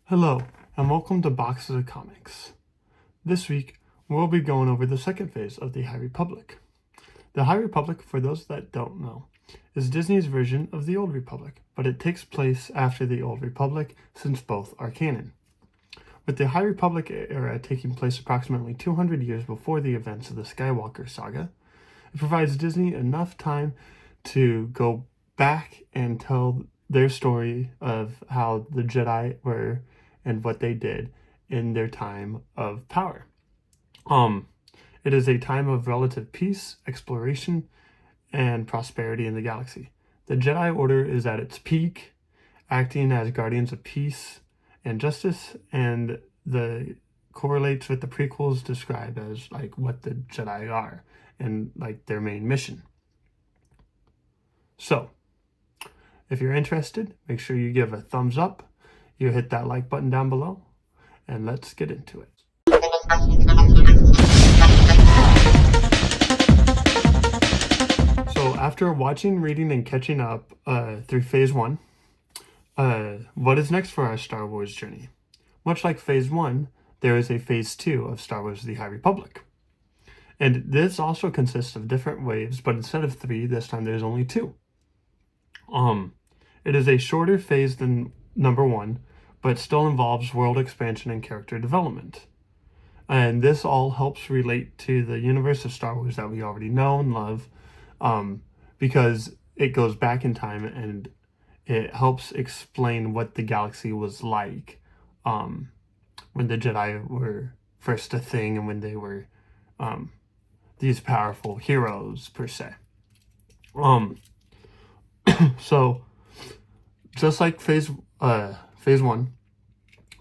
Hello, and welcome to Boxes of Comics. This week, we'll be going over the second phase of the High Republic. The High Republic, for those that don't know, is Disney's version of the Old Republic, but it takes place after the Old Republic since both are canon. With the High Republic era taking place approximately 200 years before the events of the Skywalker saga, it provides Disney enough time to go back and tell their story of how the Jedi were and what they did in their time of power. It is a time of relative peace, exploration, and prosperity in the galaxy. The Jedi Order is at its peak, acting as guardians of peace and justice, and the correlates with the prequels described as like what the Jedi are and like their main mission. So, if you're interested, make sure you give a thumbs up, you hit that like button down below, and let's get into it. So after watching, reading, and catching up through Phase 1, what is next for our Star Wars journey? Much like Phase 1, there is a Phase 2 of Star Wars The High Republic. And this also consists of different waves, but instead of 3, this time there's only 2. It is a shorter phase than number 1, but still involves world expansion and character development. And this all helps relate to the universe of Star Wars that we already know and love, because it goes back in time and it helps explain what the galaxy was like when the Jedi were first a thing and when they were these powerful heroes, per se. So, just like Phase 1,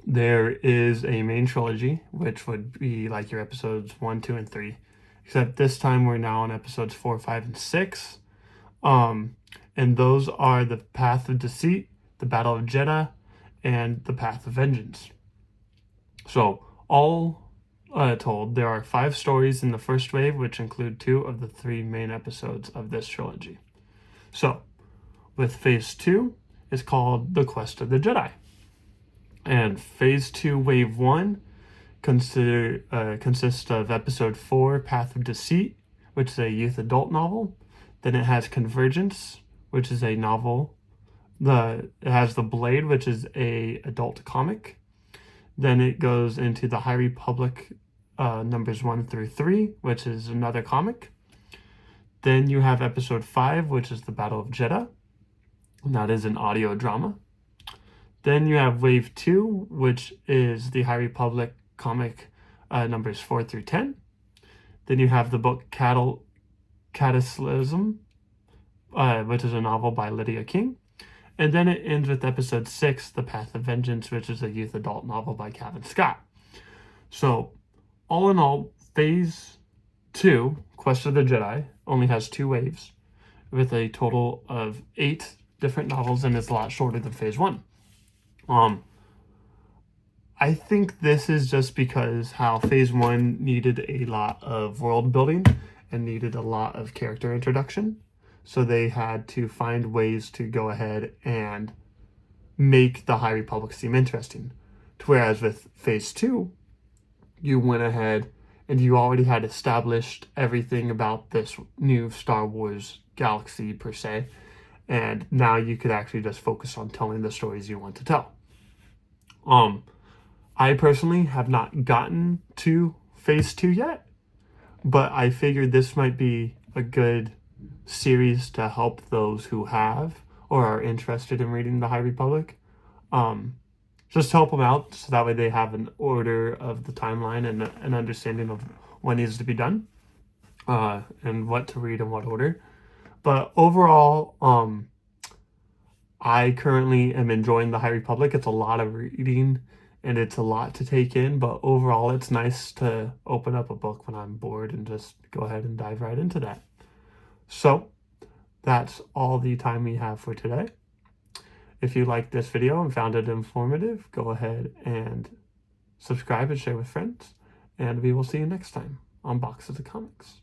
there is a main trilogy, which would be like your episodes 1, 2, and 3. Except this time we're now on episodes 4, 5, and 6. And those are the Path of Deceit, the Battle of Jeddah, and the Path of Vengeance. So, all told, there are 5 stories in the first wave, which include 2 of the 3 main episodes of this trilogy. So, with Phase 2, it's called The Quest of the Jedi. And Phase 2, Wave 1 consists of Episode 4, Path of Deceit, which is a youth adult novel. Then it has Convergence, which is a novel. It has The Blade, which is a adult comic. Then it goes into the High Republic numbers 1 through 3, which is another comic. Then you have Episode 5, which is the Battle of Jeddah. And that is an audio drama. Then you have Wave 2, which is the High Republic comic numbers 4 through 10. Then you have the book Cataclysm, which is a novel by Lydia King. And then it ends with Episode 6, The Path of Vengeance, which is a youth adult novel by Kevin Scott. So, all in all, Phase 2, Quest of the Jedi, only has 2 waves, with a total of 8 different novels, and it's a lot shorter than Phase 1. I think this is just because how Phase 1 needed a lot of world building and needed a lot of character introduction. So they had to find ways to go ahead and make the High Republic seem interesting. Whereas with Phase 2, you went ahead and you already had established everything about this new Star Wars galaxy, per se. And now you could actually just focus on telling the stories you want to tell. I personally have not gotten to Phase 2 yet, but I figured this might be a good series to help those who have or are interested in reading the High Republic. Just help them out so that way they have an order of the timeline and an understanding of what needs to be done and what to read in what order. But overall, I currently am enjoying the High Republic. It's a lot of reading and it's a lot to take in, but overall it's nice to open up a book when I'm bored and just go ahead and dive right into that. So that's all the time we have for today. If you liked this video and found it informative, go ahead and subscribe and share with friends, and we will see you next time on Boxes of Comics.